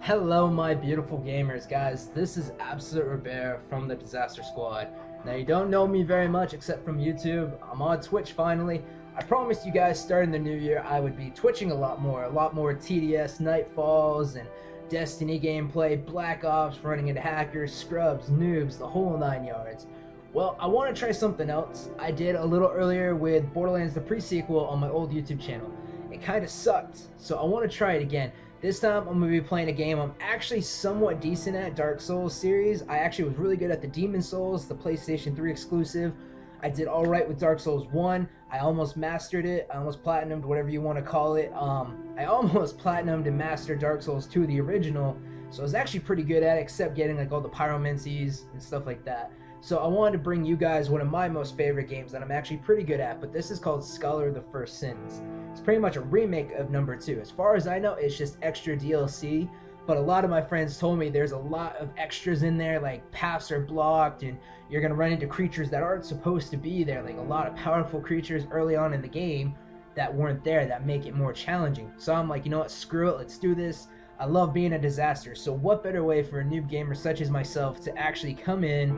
Hello, my beautiful gamers, guys. This is I Robear from the Disaster Squad. Now, you don't know me very much except from YouTube. I'm on Twitch finally. I promised you guys starting the new year I would be twitching a lot more TDS, Nightfalls, and Destiny gameplay, Black Ops, running into hackers, scrubs, noobs, the whole 9 yards. Well, I want to try something else. I did a little earlier with Borderlands the pre-sequel on my old YouTube channel. It kind of sucked, so I want to try it again. This time I'm going to be playing a game I'm actually somewhat decent at, Dark Souls series. I actually was really good at the Demon Souls, the PlayStation 3 exclusive. I did alright with Dark Souls 1. I almost mastered it. I almost platinumed, whatever you want to call it. I almost platinumed and mastered Dark Souls 2, the original. So I was actually pretty good at it, except getting like all the pyromancies and stuff like that. So I wanted to bring you guys one of my most favorite games that I'm actually pretty good at, but this is called Scholar of the First Sins. It's pretty much a remake of number 2. As far as I know, it's just extra DLC, but a lot of my friends told me there's a lot of extras in there, like paths are blocked, and you're going to run into creatures that aren't supposed to be there, like a lot of powerful creatures early on in the game that weren't there that make it more challenging. So I'm like, you know what, screw it, let's do this. I love being a disaster, so what better way for a noob gamer such as myself to actually come in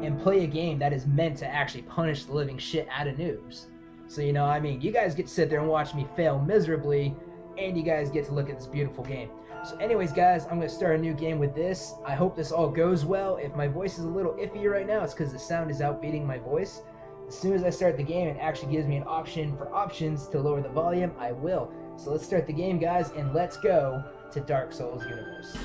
and play a game that is meant to actually punish the living shit out of noobs. So, you know, I mean, you guys get to sit there and watch me fail miserably, and you guys get to look at this beautiful game. So anyways, guys, I'm going to start a new game with this. I hope this all goes well. If my voice is a little iffy right now, it's because the sound is outbeating my voice. As soon as I start the game, it actually gives me an option for options to lower the volume. I will. So let's start the game, guys, and let's go to Dark Souls universe.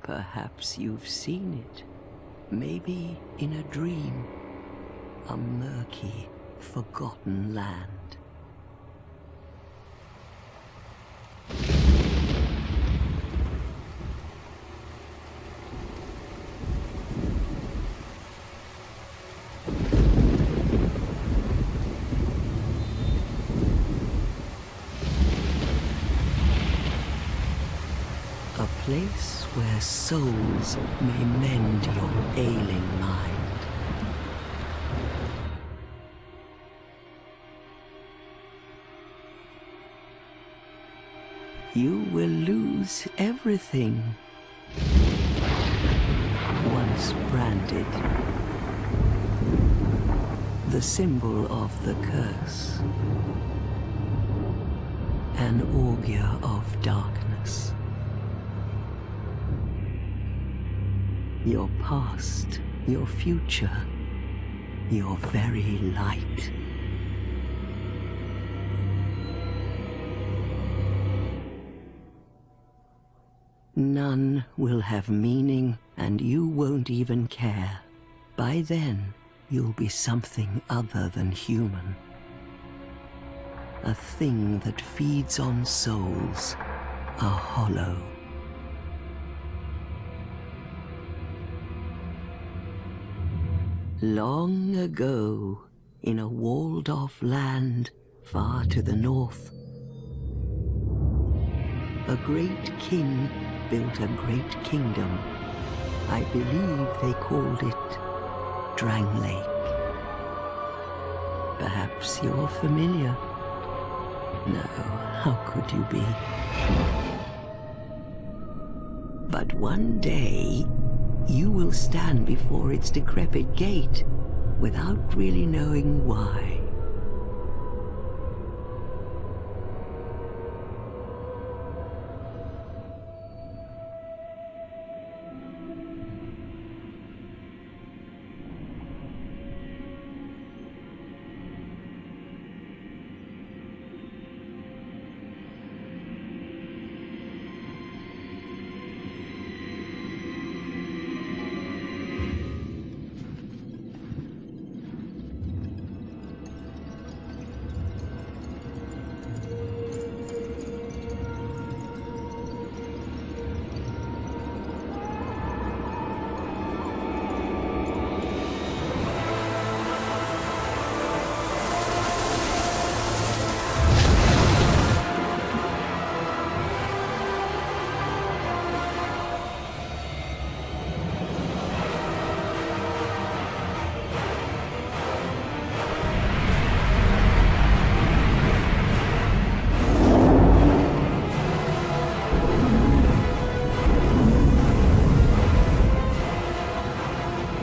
Perhaps you've seen it, maybe in a dream, a murky, forgotten land. A place where souls may mend your ailing mind. You will lose everything once branded. The symbol of the curse. An augur of darkness. Your past, your future, your very light. None will have meaning, and you won't even care. By then, you'll be something other than human. A thing that feeds on souls, a hollow. Long ago, in a walled-off land far to the north, a great king built a great kingdom. I believe they called it Drang Lake. Perhaps you're familiar. No, how could you be? But one day, you will stand before its decrepit gate without really knowing why.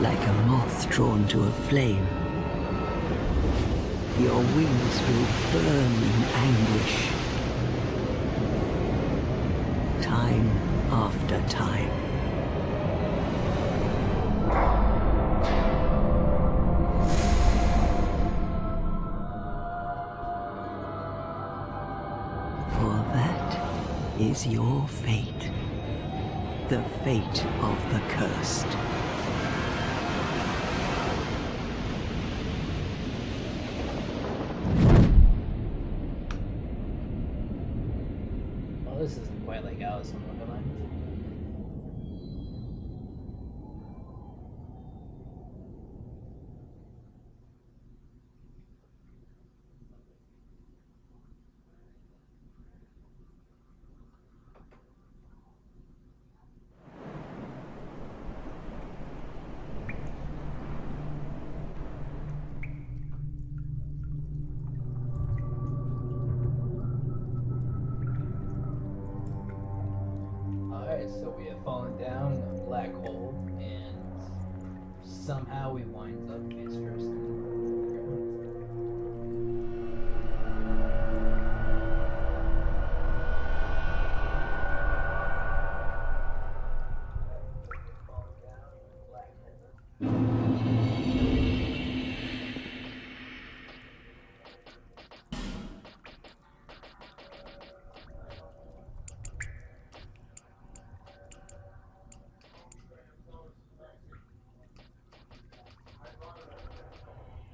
like a moth drawn to a flame. Your wings will burn in anguish, time after time. For that is your fate, the fate of the cursed. Well, this isn't quite like Alice in Wonderland. So we have fallen down a black hole, and somehow we wind up face first in the ground. Falling down a black hole.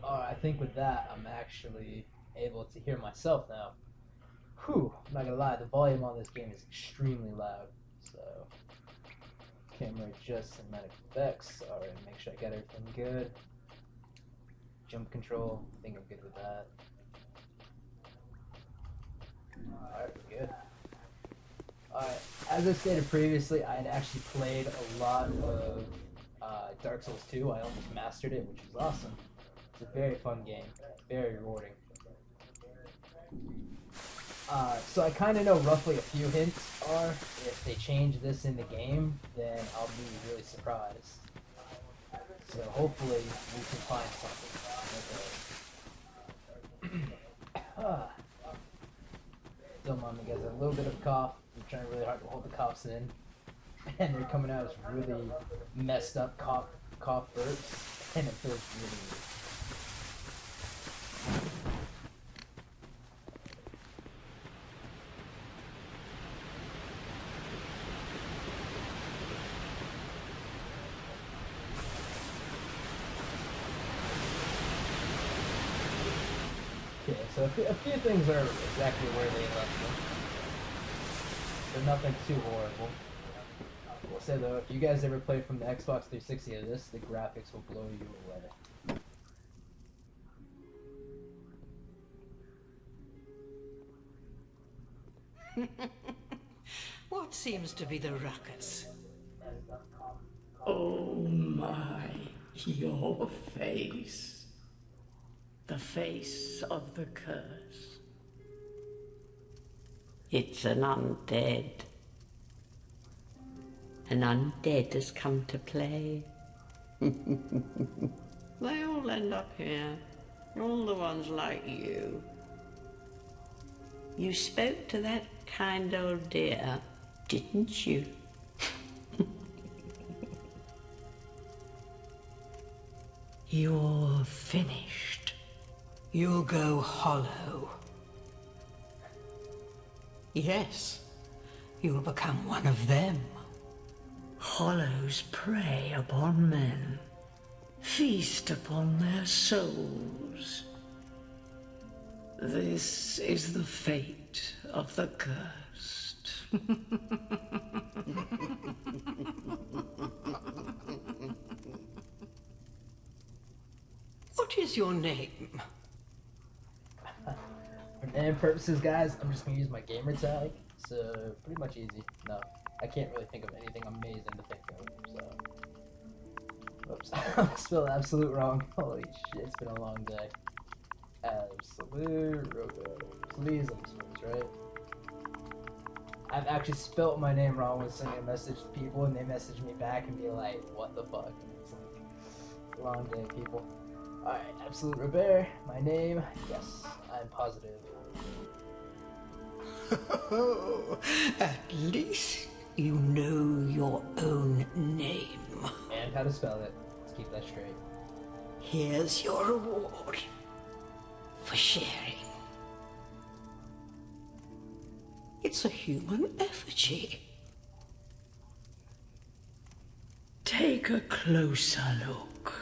I think with that, I'm actually able to hear myself now. Whew, I'm not gonna lie, the volume on this game is extremely loud. So, camera adjust cinematic effects. Alright, make sure I got everything good. Jump control, I think I'm good with that. Alright, we're good. Alright, as I stated previously, I had actually played a lot of Dark Souls 2. I almost mastered it, which was awesome. It's a very fun game, very rewarding. So I kind of know roughly a few hints are. If they change this in the game, then I'll be really surprised. So hopefully we can find something. Don't mind me guys, I have a little bit of cough. I'm trying really hard to hold the coughs in. And they're coming out as really messed up cough burps. And it feels really weird. Okay, so a few things are exactly where they left them. They're nothing too horrible. I will say though, if you guys ever play from the Xbox 360 of this, the graphics will blow you away. What seems to be the ruckus? Oh my, your face. The face of the curse. It's an undead. An undead has come to play. They all end up here. All the ones like you. You spoke to that kind old dear, didn't you? You're finished. You'll go hollow. Yes, you'll become one of them. Hollows prey upon men, feast upon their souls. This is the fate of the cursed. What is your name? For name purposes, guys, I'm just gonna use my gamer tag. So pretty much easy. No, I can't really think of anything amazing to think of. So, oops, I spelled absolute wrong. Holy shit, it's been a long day. Absolute Robear. Please, I suppose, right? I've actually spelt my name wrong when sending a message to people, and they message me back and be like, "What the fuck?" And it's like, Long day, people. Alright, Absolute Robear, my name. Yes, I'm positive. At least you know your own name. And how to spell it. Let's keep that straight. Here's your reward for sharing. It's a human effigy. Take a closer look.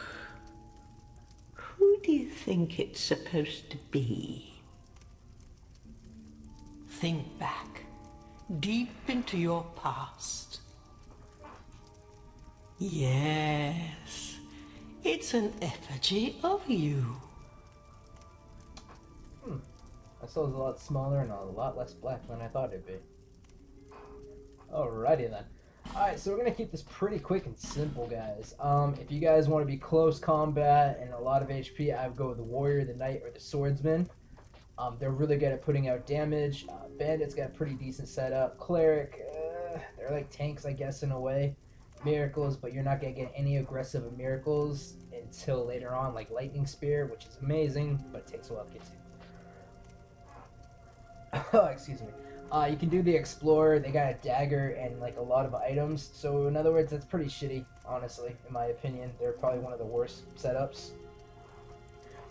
Who do you think it's supposed to be? Think back, deep into your past. Yes, it's an effigy of you. My soul's a lot smaller and a lot less black than I thought it'd be. Alrighty then. Alright, so we're gonna keep this pretty quick and simple, guys. If you guys want to be close combat and a lot of HP, I would go with the warrior, the knight, or the swordsman. They're really good at putting out damage. Bandits got a pretty decent setup. Cleric, they're like tanks, I guess, in a way. Miracles, but you're not gonna get any aggressive miracles until later on, like lightning spear, which is amazing, but it takes a while to get to. Excuse me. You can do the explorer. They got a dagger and like a lot of items. So in other words, that's pretty shitty, honestly, in my opinion. They're probably one of the worst setups.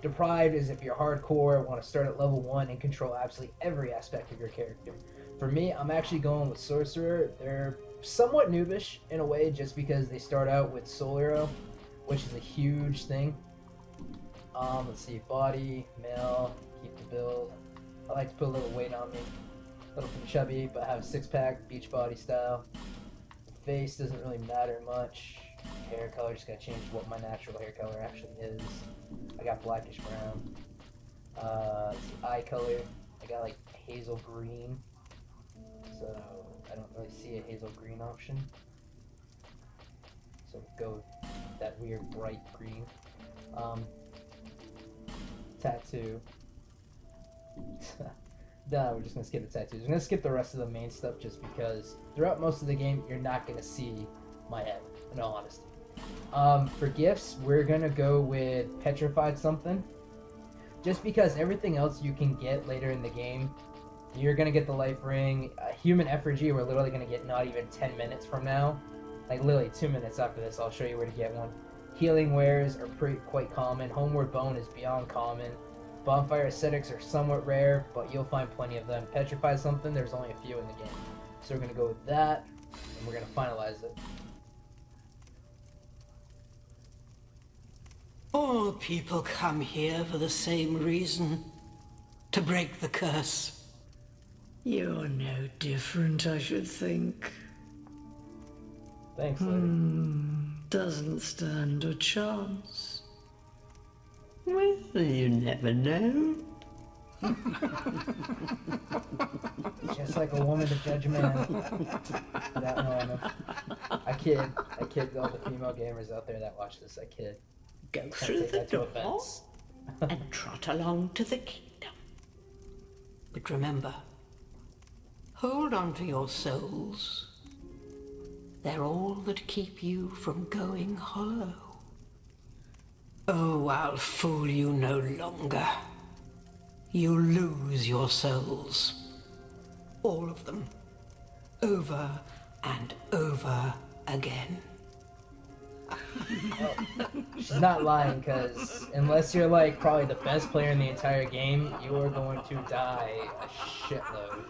Deprived is if you're hardcore, want to start at level 1 and control absolutely every aspect of your character. For me, I'm actually going with sorcerer. They're somewhat noobish in a way, just because they start out with soul arrow, which is a huge thing. Let's see, body, male, keep the build. I like to put a little weight on me. A little bit chubby, but have a six-pack, beach body style. The face doesn't really matter much. Hair color, just gotta change what my natural hair color actually is. I got blackish brown. Let's see, eye color. I got like hazel green. So I don't really see a hazel green option. So go with that weird bright green. Tattoo. No, we're just gonna skip the tattoos. We're gonna skip the rest of the main stuff just because throughout most of the game you're not gonna see my head, in all honesty. For gifts, we're gonna go with petrified something. Just because everything else you can get later in the game, you're gonna get the life ring. A human effigy we're literally gonna get not even 10 minutes from now. Like literally 2 minutes after this, I'll show you where to get one. Healing wares are quite common. Homeward bone is beyond common. Bonfire ascetics are somewhat rare, but you'll find plenty of them. Petrify something, there's only a few in the game. So we're going to go with that, and we're going to finalize it. All people come here for the same reason. To break the curse. You're no different, I should think. Thanks, lady. Doesn't stand a chance. Well, you never know. Just like a woman to judge a man. Without knowing him. I kid all the female gamers out there that watch this. I kid. Go Can't through take the that to door offense. and trot along to the kingdom. But remember, hold on to your souls. They're all that keep you from going hollow. Oh, I'll fool you no longer. You lose your souls. All of them. Over and over again. Well, she's not lying, because unless you're like probably the best player in the entire game, you are going to die a shitload.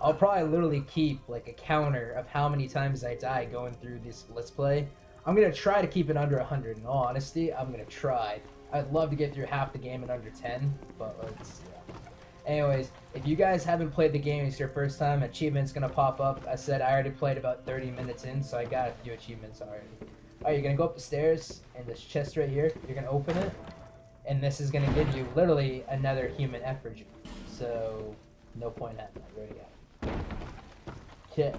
I'll probably literally keep like a counter of how many times I die going through this Let's Play. I'm going to try to keep it under 100. In all honesty, I'm going to try. I'd love to get through half the game in under 10, but let's... Yeah. Anyways, if you guys haven't played the game, it's your first time, achievement's going to pop up. I said I already played about 30 minutes in, so I got a few achievements already. Alright, you're going to go up the stairs, and this chest right here, you're going to open it, and this is going to give you literally another human effigy. So, no point having that. Ready to go. Okay.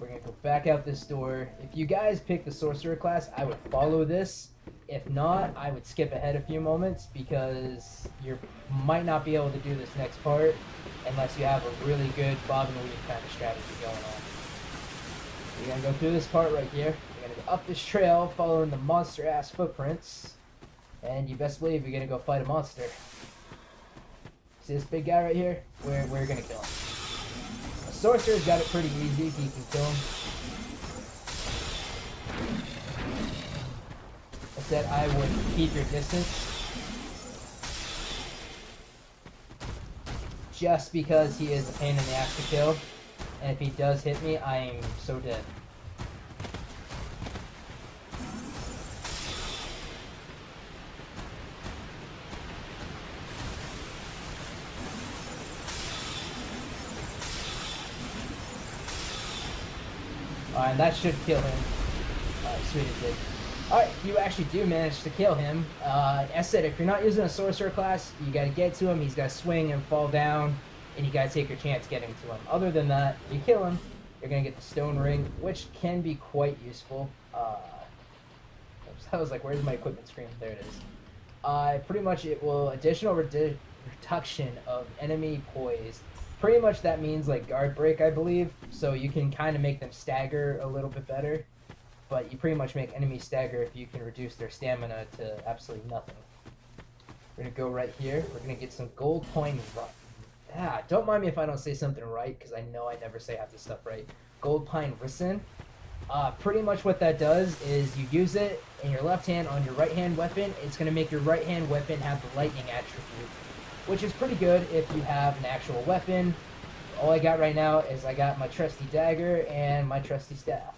We're going to go back out this door. If you guys pick the sorcerer class, I would follow this. If not, I would skip ahead a few moments because you might not be able to do this next part unless you have a really good bob and weave kind of strategy going on. You're going to go through this part right here. You're going to up this trail following the monster-ass footprints. And you best believe you're gonna go fight a monster. See this big guy right here? We're gonna kill him. A sorcerer's got it pretty easy, he can kill him. I said I would keep your distance. Just because he is a pain in the ass to kill. And if he does hit me, I am so dead. Alright, and that should kill him. Sweet as it. Alright, you actually do manage to kill him. As I said, if you're not using a sorcerer class, you gotta get to him, he's gotta swing and fall down, and you gotta take your chance getting to him. Other than that, if you kill him, you're gonna get the stone ring, which can be quite useful. I was like, where's my equipment screen? There it is. Pretty much it will additional reduction of enemy poise. Pretty much that means like guard break, I believe, so you can kind of make them stagger a little bit better. But you pretty much make enemies stagger if you can reduce their stamina to absolutely nothing. We're gonna go right here. We're gonna get some gold coin. Don't mind me if I don't say something right, because I know I never say half this stuff right. Gold pine ricin. Pretty much what that does is you use it in your left hand on your right hand weapon. It's gonna make your right hand weapon have the lightning attribute, which is pretty good if you have an actual weapon. All I got right now is I got my trusty dagger and my trusty staff.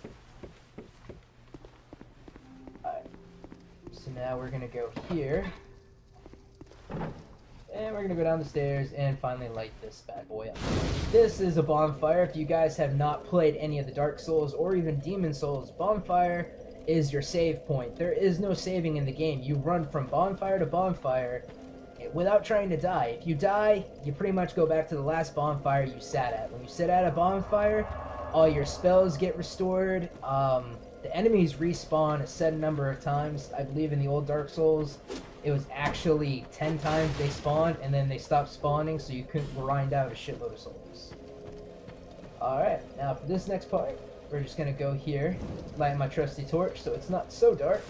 So now we're gonna go here, and we're gonna go down the stairs and finally light this bad boy up. This is a bonfire. If you guys have not played any of the Dark Souls or even Demon Souls, bonfire is your save point. There is no saving in the game. You run from bonfire to bonfire without trying to die. If you die, you pretty much go back to the last bonfire you sat at. When you sit at a bonfire, all your spells get restored. The enemies respawn a set number of times. I believe in the old Dark Souls, it was actually 10 times they spawned, and then they stopped spawning, so you couldn't grind out a shitload of souls. Alright, now for this next part, we're just gonna go here, light my trusty torch so it's not so dark.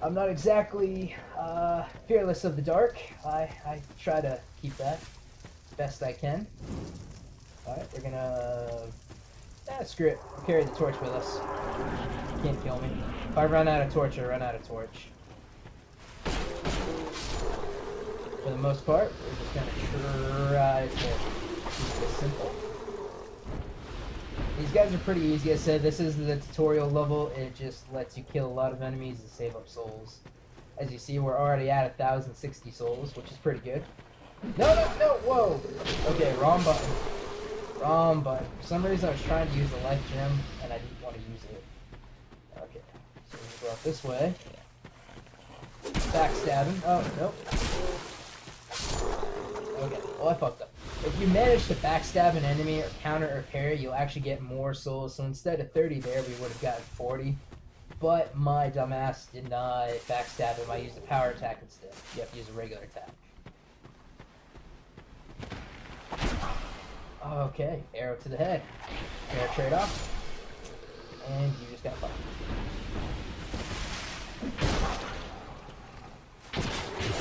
I'm not exactly fearless of the dark. I try to keep that best I can. Alright, we're gonna... screw it. We'll carry the torch with us. Can't kill me. If I run out of torch, I run out of torch. For the most part, we're just gonna try to keep this simple. These guys are pretty easy. I said this is the tutorial level. It just lets you kill a lot of enemies and save up souls. As you see, we're already at 1,060 souls, which is pretty good. No, whoa! Okay, wrong button. Wrong button. For some reason I was trying to use the life gem and I didn't want to use it. Okay, so we're gonna go up this way. Backstabbing. Oh, nope. Okay, well I fucked up. If you manage to backstab an enemy or counter or parry, you'll actually get more souls. So instead of 30 there, we would have gotten 40. But my dumbass did not backstab him. I used a power attack instead. You have to use a regular attack. Okay, arrow to the head. Fair trade-off. And you just gotta fight.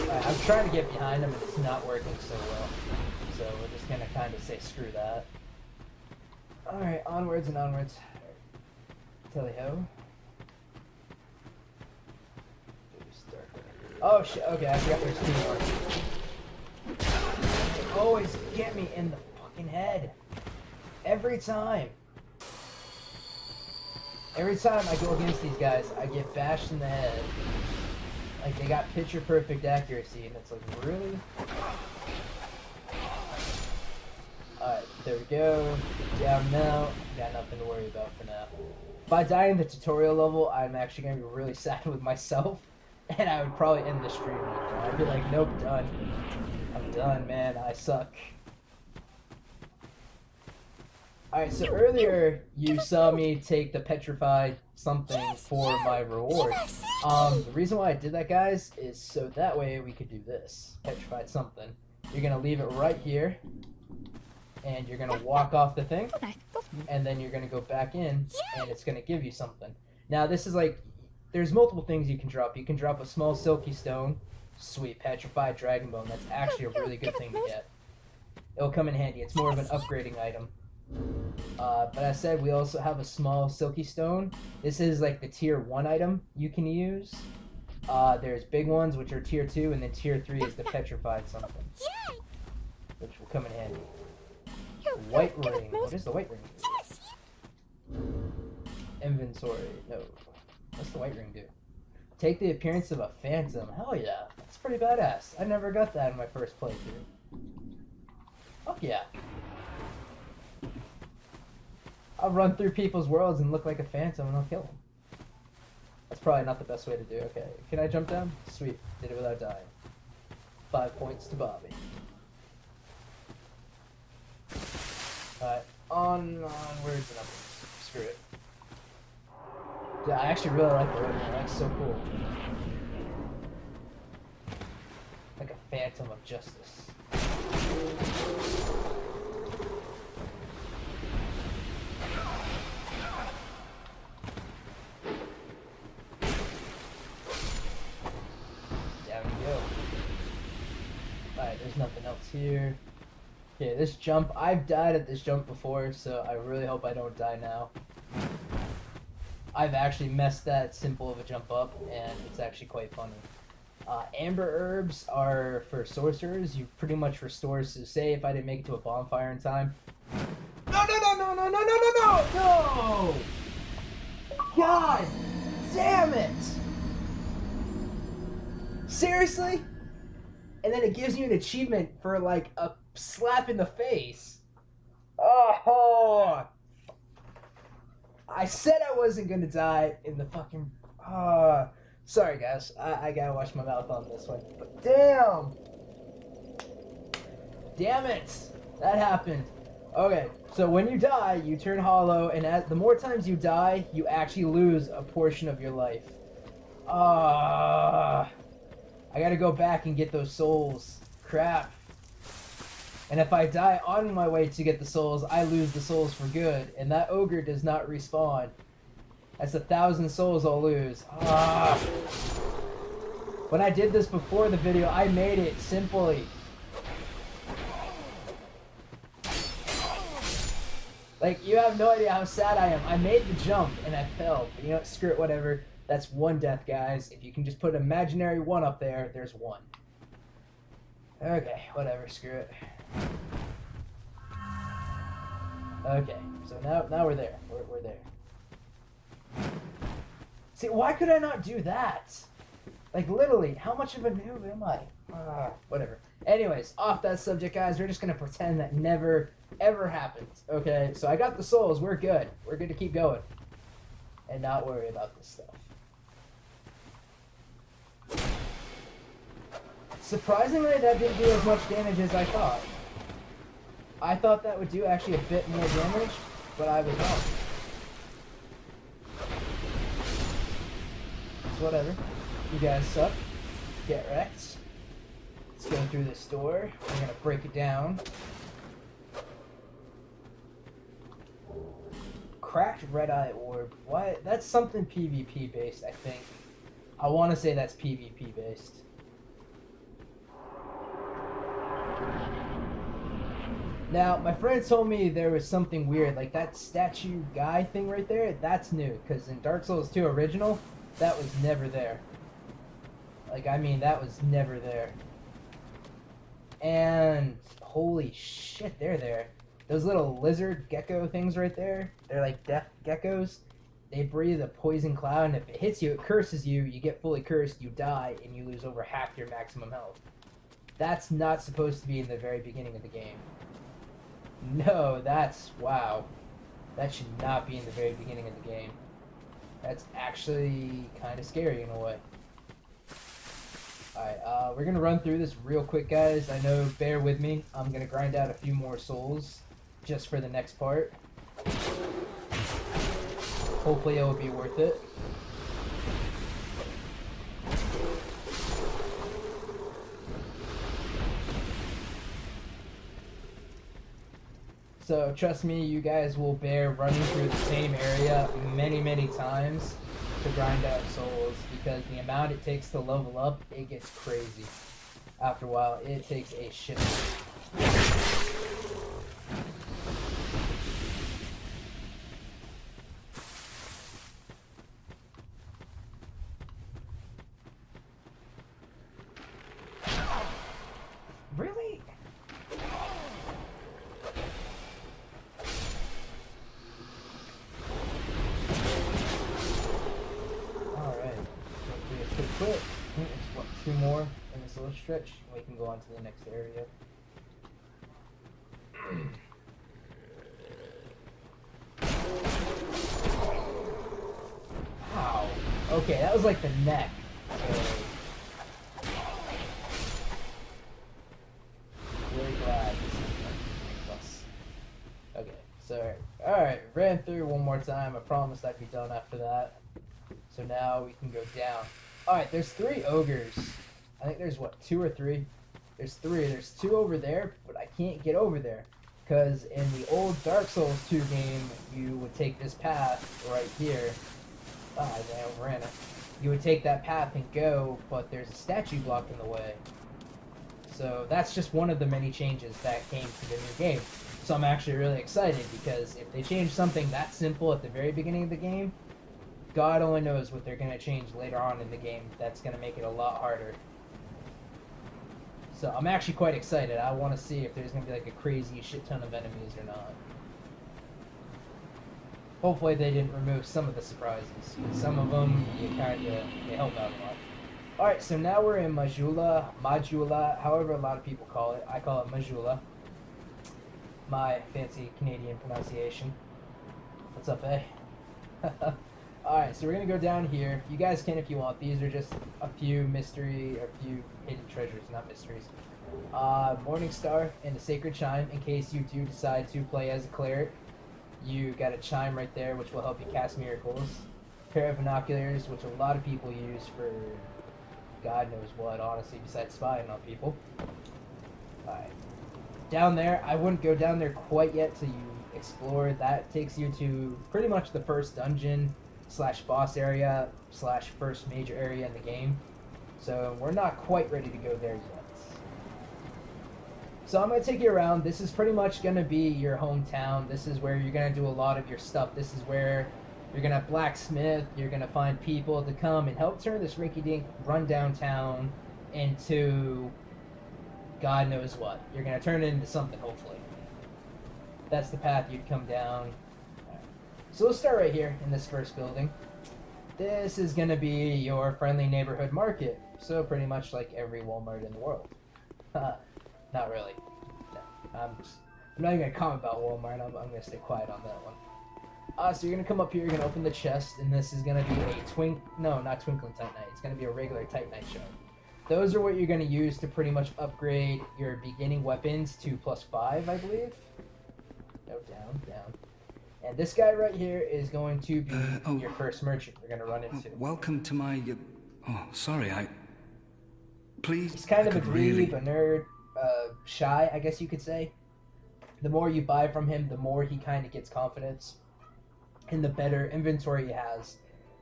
Alright, I'm trying to get behind him and it's not working so well. So we're just gonna kind of say screw that. Alright, onwards and onwards. Tally-ho. Oh shit, okay, I forgot there's 2 more. They always get me in the fucking head. Every time. Every time I go against these guys, I get bashed in the head. Like, they got picture perfect accuracy, and it's like, really? Alright, there we go. Down now. Got nothing to worry about for now. If I die in the tutorial level, I'm actually going to be really sad with myself. And I would probably end the stream right now. I'd be like, nope, done. I'm done, man. I suck. Alright, so earlier you saw me take the petrified something for my reward. The reason why I did that, guys, is so that way we could do this. Petrified something. You're gonna leave it right here. And you're gonna walk off the thing. And then you're gonna go back in, and it's gonna give you something. Now this is like, there's multiple things you can drop. You can drop a small silky stone. Sweet, petrified dragon bone. That's actually a really good thing to get. It'll come in handy. It's more of an upgrading item. But I said we also have a small silky stone. This is like the tier 1 item you can use. There's big ones, which are tier 2, and then tier 3 is the petrified something, which will come in handy. White ring. What is the white ring do? Inventory. No. What's the white ring do? Take the appearance of a phantom. Hell yeah. That's pretty badass. I never got that in my first playthrough. Fuck yeah. I'll run through people's worlds and look like a phantom and I'll kill them. That's probably not the best way to do it. Okay. Can I jump down? Sweet. Did it without dying. 5 points to Bobby. Alright. Onwards and upwards. Screw it. Yeah, I actually really like the road, man. That's so cool. Like a phantom of justice. Down we go. Alright, there's nothing else here. Okay, this jump, I've died at this jump before, so I really hope I don't die now. I've actually messed that simple of a jump up, and it's actually quite funny. Amber herbs are for sorcerers. You pretty much restore, so say if I didn't make it to a bonfire in time. No! God damn it! Seriously? And then it gives you an achievement for like a slap in the face. Oh! I said I wasn't gonna die in the fucking... sorry guys, I gotta wash my mouth on this one. But damn! Damn it! That happened. Okay, so when you die, you turn hollow, and the more times you die, you actually lose a portion of your life. I gotta go back and get those souls. Crap. And if I die on my way to get the souls, I lose the souls for good. And that ogre does not respawn. That's 1,000 souls I'll lose. When I did this before the video, I made it simply. Like, you have no idea how sad I am. I made the jump and I fell. But you know what? Screw it, whatever. That's 1 death, guys. If you can just put an imaginary 1 up there, there's 1. Okay, whatever, screw it. Okay, so now we're there. We're there. See, why could I not do that? Like, literally, how much of a noob am I? Whatever. Anyways, off that subject, guys, we're just gonna pretend that never, ever happened. Okay, so I got the souls. We're good. We're good to keep going. And not worry about this stuff. Surprisingly, that didn't do as much damage as I thought. I thought that would do actually a bit more damage, but I was wrong. It's whatever. You guys suck. Get wrecked. Let's go through this door. We're gonna break it down. Cracked red eye orb. Why? That's something PvP based, I think. I want to say that's PvP based. Now, my friend told me there was something weird, like that statue guy thing right there, that's new, because in Dark Souls 2 Original, that was never there. Like, I mean, that was never there. And, holy shit, they're there. Those little lizard gecko things right there, they're like death geckos. They breathe a poison cloud, and if it hits you, it curses you, you get fully cursed, you die, and you lose over half your maximum health. That's not supposed to be in the very beginning of the game. No, that's... wow. That should not be in the very beginning of the game. That's actually kind of scary in a way. Alright, we're gonna run through this real quick, guys. I know, bear with me. I'm gonna grind out a few more souls just for the next part. Hopefully it will be worth it. So trust me, you guys will bear running through the same area many, many times. to grind out souls, because the amount it takes to level up, it gets crazy. After a while, it takes a shit ton. Really? Alright. Quick. It's what, 2 more in this little stretch? We can go on to the next area. Wow. Okay, that was like the neck. So, really glad this is plus. Okay, so alright, ran through one more time. I promised I'd be done after that. So now we can go down. Alright, there's 3 ogres. I think there's what, 2 or 3? There's 3. There's 2 over there, but I can't get over there. Because in the old Dark Souls 2 game, you would take this path right here. Ah, I overran it. You would take that path and go, but there's a statue blocking the way. So that's just one of the many changes that came to the new game. So I'm actually really excited, because if they change something that simple at the very beginning of the game, God only knows what they're going to change later on in the game that's going to make it a lot harder. So I'm actually quite excited. I want to see if there's going to be like a crazy shit ton of enemies or not. Hopefully they didn't remove some of the surprises. Some of them, they help out a lot. Alright, so now we're in Majula, however a lot of people call it. I call it Majula. My fancy Canadian pronunciation. What's up, eh? Alright, so we're going to go down here. You guys can if you want. These are just a few hidden treasures, not mysteries. Morning Star and the Sacred Chime, in case you do decide to play as a cleric. You got a chime right there, which will help you cast miracles. Pair of binoculars, which a lot of people use for God knows what, honestly, besides spying on people. Alright. Down there, I wouldn't go down there quite yet till you explore. That takes you to pretty much the first dungeon / boss area / first major area in the game. So we're not quite ready to go there yet. So I'm going to take you around. This is pretty much going to be your hometown. This is where you're going to do a lot of your stuff. This is where you're going to blacksmith. You're going to find people to come and help turn this rinky-dink rundown town into God knows what. You're going to turn it into something, hopefully. That's the path you'd come down. So we'll start right here in this first building. This is going to be your friendly neighborhood market. So pretty much like every Walmart in the world. Not really. No, I'm not even going to comment about Walmart. I'm going to stay quiet on that one. So you're going to come up here, you're going to open the chest, and this is going to be a not Twinkling Titanite. It's going to be a regular Titanite shell. Those are what you're going to use to pretty much upgrade your beginning weapons to +5, I believe. No, down. And this guy right here is going to be your first merchant you're going to run into. Welcome to my... sorry, Please... He's kind of a dweeb, a nerd, shy, I guess you could say. The more you buy from him, the more he kind of gets confidence. And the better inventory he has.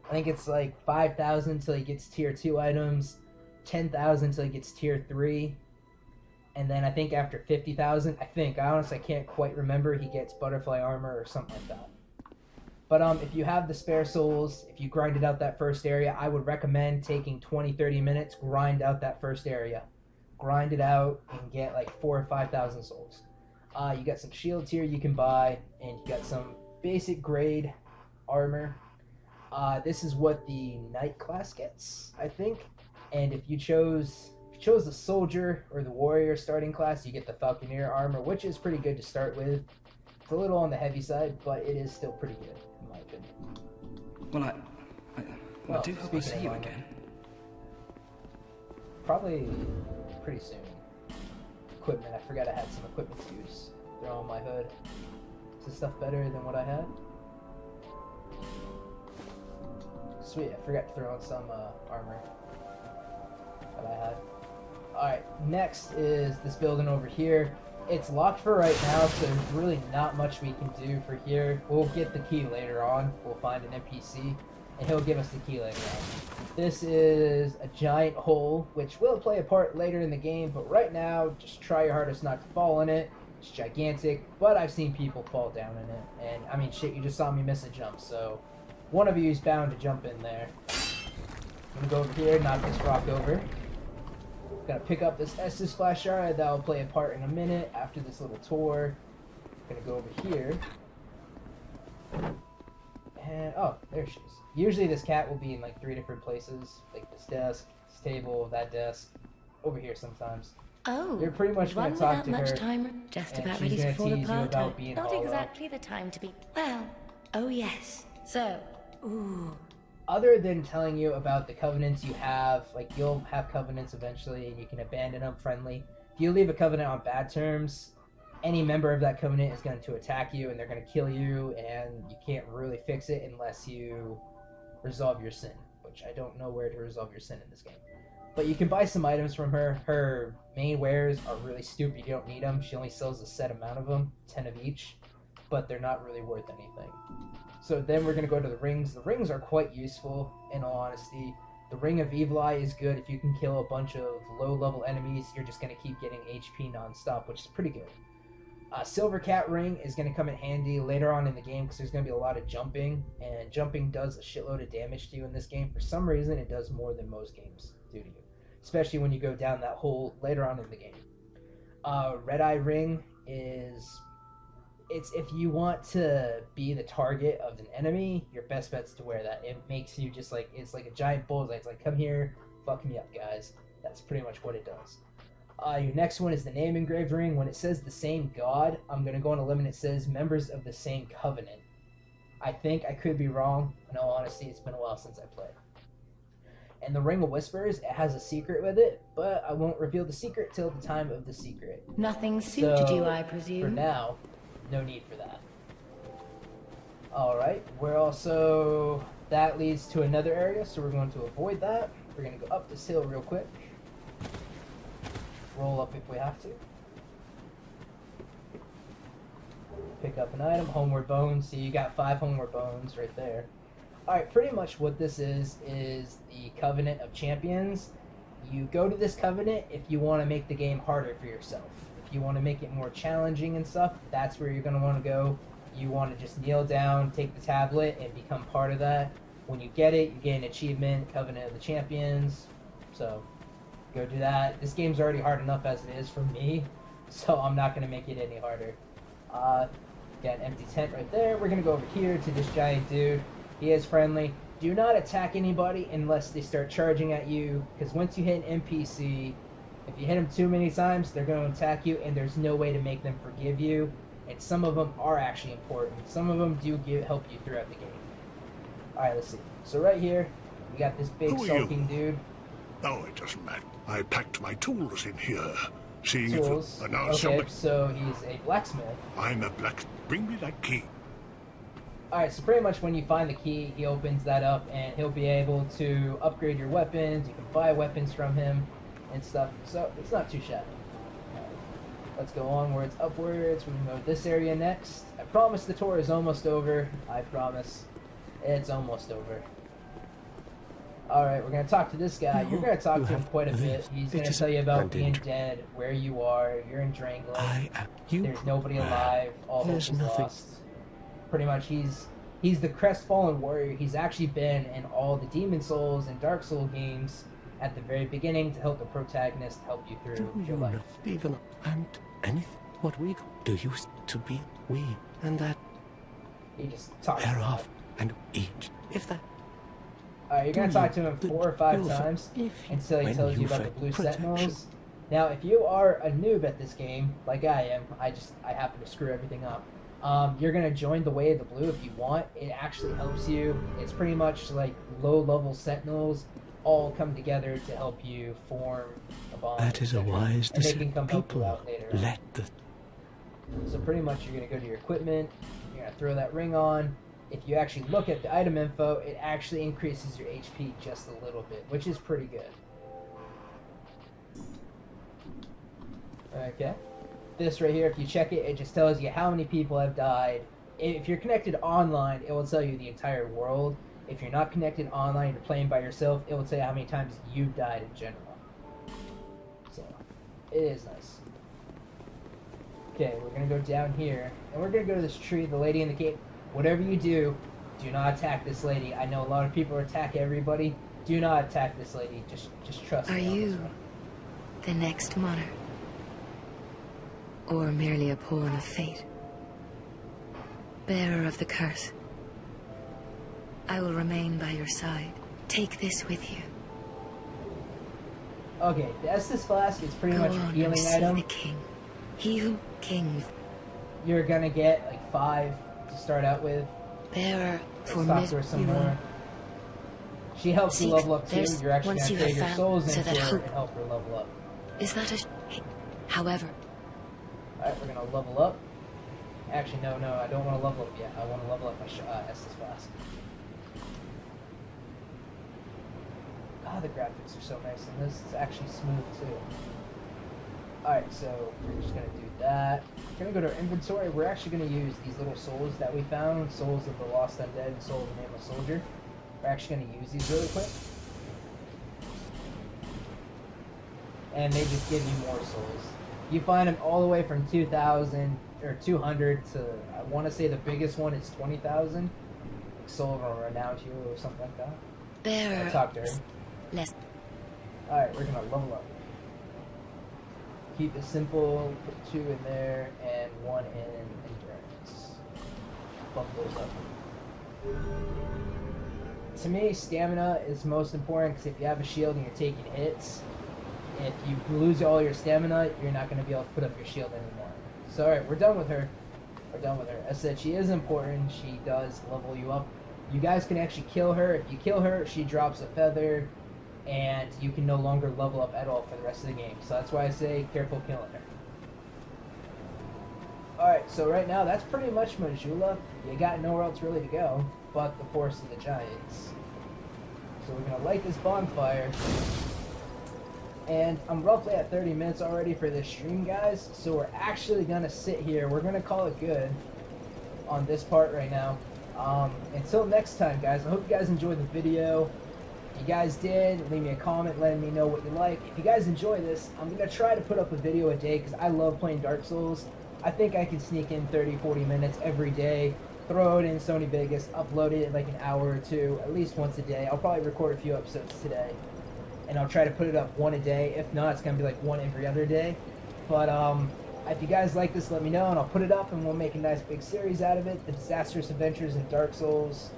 I think it's like 5,000 until he gets tier 2 items, 10,000 until he gets tier 3. And then I think after 50,000, I honestly can't quite remember, he gets butterfly armor or something like that. But if you have the spare souls, if you grinded out that first area, I would recommend taking 20-30 minutes, grind out that first area. Grind it out and get like 4,000 or 5,000 souls. You got some shields here you can buy, and you got some basic grade armor. This is what the knight class gets, I think. And if you chose the soldier or the warrior starting class, you get the falconeer armor, which is pretty good to start with. It's a little on the heavy side, but it is still pretty good, in my opinion. Well, I do hope I see you again. Probably pretty soon. Equipment, I forgot I had some equipment to use. They're on my hood. Is this stuff better than what I had? Sweet, I forgot to throw on some armor that I had. Alright, next is this building over here. It's locked for right now, so there's really not much we can do for here. We'll get the key later on. We'll find an NPC, and he'll give us the key later on. This is a giant hole, which will play a part later in the game, but right now, just try your hardest not to fall in it. It's gigantic, but I've seen people fall down in it, and I mean, shit, you just saw me miss a jump, so one of you is bound to jump in there. I'm gonna go over here, knock this rock over. Gotta pick up this Estus flash shard, that'll play a part in a minute after this little tour. Gonna go over here. And, oh, there she is. Usually this cat will be in like 3 different places, like this desk, this table, that desk, over here sometimes. Oh, you're pretty much going to talk to her, much time, just and about she's ready to going to fall tease you apart. about being Not hollow. exactly the time to be. Well, oh yes. So, ooh. Other than telling you about the covenants you have, like you'll have covenants eventually, and you can abandon them friendly. If you leave a covenant on bad terms, any member of that covenant is going to attack you, and they're going to kill you, and you can't really fix it unless you resolve your sin, which I don't know where to resolve your sin in this game. But you can buy some items from her. Her main wares are really stupid. You don't need them. She only sells a set amount of them, 10 of each, but they're not really worth anything. So then we're going to go to the rings. The rings are quite useful, in all honesty. The Ring of Evil Eye is good. If you can kill a bunch of low-level enemies, you're just going to keep getting HP non-stop, which is pretty good. Silver Cat Ring is going to come in handy later on in the game because there's going to be a lot of jumping, and jumping does a shitload of damage to you in this game. For some reason, it does more than most games do to you, especially when you go down that hole later on in the game. Red Eye Ring is... it's if you want to be the target of an enemy, your best bet's to wear that. It makes you just like, it's like a giant bullseye. It's like, come here, fuck me up, guys. That's pretty much what it does. Your next one is the Name Engraved Ring. When it says the same god, I'm going to go on a limb and it says members of the same covenant. I think I could be wrong. In all honesty, it's been a while since I played. And the Ring of Whispers, it has a secret with it, but I won't reveal the secret till the time of the secret. Nothing suited So, you, I presume. For now, no need for that. Alright, we're also... that leads to another area, so we're going to avoid that. We're going to go up this hill real quick. Roll up if we have to. Pick up an item, Homeward Bones. See, you got 5 Homeward Bones right there. Alright, pretty much what this is the Covenant of Champions. You go to this Covenant if you want to make the game harder for yourself. If you want to make it more challenging and stuff, that's where you're going to want to go. You want to just kneel down, take the tablet, and become part of that. When you get it, you get an achievement, Covenant of the Champions. So, go do that. This game's already hard enough as it is for me, so I'm not going to make it any harder. Got an empty tent right there. We're going to go over here to this giant dude. He is friendly. Do not attack anybody unless they start charging at you, because once you hit an NPC, if you hit them too many times, they're going to attack you, and there's no way to make them forgive you. And some of them are actually important. Some of them do help you throughout the game. Alright, let's see. So right here, we got this big sulking dude. Oh, it doesn't matter. I packed my tools in here. Seeing Tools. if... now Okay, somebody... so he's a blacksmith. I'm a black... Bring me that key. Alright, so pretty much when you find the key, he opens that up, and he'll be able to upgrade your weapons. You can buy weapons from him and stuff. So, it's not too shabby. Let's go onwards, upwards. We're going to go to this area next. I promise the tour is almost over. I promise. It's almost over. Alright, we're going to talk to this guy. You're going to talk to him quite a bit. He's going to tell you about being dead, where you are. You're in Drangling. There's nobody alive. All hope is lost. Pretty much, he's the crestfallen warrior. He's actually been in all the Demon Souls and Dark Souls games at the very beginning to help the protagonist help you through your life. Even and anything what we do used to be we and that He just talks thereof and each if that. Alright, you're gonna talk to him 4 or 5 times until he when tells you you about the find blue protection. sentinels. Now, if you are a noob at this game, like I am, I happen to screw everything up. You're gonna join the Way of the Blue if you want. It actually helps you. It's pretty much like low-level sentinels all come together to help you form a bond. That is a wise and they can decision. come help you People out later. let the So pretty much you're gonna go to your equipment. You're gonna throw that ring on. If you actually look at the item info, it actually increases your HP just a little bit, which is pretty good. Okay. This right here, if you check it, it just tells you how many people have died. If you're connected online, it will tell you the entire world. If you're not connected online and you're playing by yourself, it will tell you how many times you've died in general. So, it is nice. Okay, we're going to go down here, and we're going to go to this tree, the lady in the cave. Whatever you do, do not attack this lady. I know a lot of people attack everybody. Do not attack this lady. Just trust me. Are you the next monarch? Or merely a pawn of fate? Bearer of the curse. I will remain by your side. Take this with you. Okay, the Estus Flask is pretty Go much a on healing and see item. the king. He who king. You're gonna get like 5 to start out with. Bearer for Stock her some more. She helps you level up too. You're actually gonna trade your souls into her and help her level up. Is that a... However... Alright, we're gonna level up. Actually, no, I don't want to level up yet. I want to level up my Estus Flask. God, the graphics are so nice in this. It's actually smooth too. Alright, so we're just gonna do that. We're gonna go to our inventory. We're actually gonna use these little souls that we found. Souls of the Lost Undead and Soul of the Nameless Soldier. We're actually gonna use these really quick. And they just give you more souls. You find them all the way from 2,000 or 200 to, I want to say the biggest one is 20,000. Soul of a renowned hero or something like that. Bearer. I talked to her. Less. Alright, we're gonna level up. Keep it simple, put 2 in there, and 1 in endurance. Bump those up. To me, stamina is most important, because if you have a shield and you're taking hits, if you lose all your stamina, you're not going to be able to put up your shield anymore. So alright, we're done with her. We're done with her. As I said, she is important. She does level you up. You guys can actually kill her. If you kill her, she drops a feather, and you can no longer level up at all for the rest of the game. So that's why I say careful killing her. Alright, so right now that's pretty much Majula. You got nowhere else really to go but the Forest of the Giants. So we're going to light this bonfire. And I'm roughly at 30 minutes already for this stream, guys. So we're actually going to sit here. We're going to call it good on this part right now. Until next time, guys, I hope you guys enjoyed the video. If you guys did, leave me a comment letting me know what you like. If you guys enjoy this, I'm going to try to put up a video a day because I love playing Dark Souls. I think I can sneak in 30-40 minutes every day, throw it in Sony Vegas, upload it in like an hour or two, at least once a day. I'll probably record a few episodes today, and I'll try to put it up 1 a day. If not, it's going to be like 1 every other day. But if you guys like this, let me know, and I'll put it up, and we'll make a nice big series out of it. The Disastrous Adventures in Dark Souls.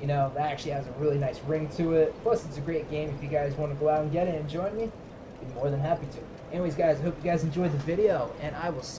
You know, that actually has a really nice ring to it. Plus, it's a great game. If you guys want to go out and get it and join me, I'd be more than happy to. Anyways, guys, I hope you guys enjoyed the video, and I will see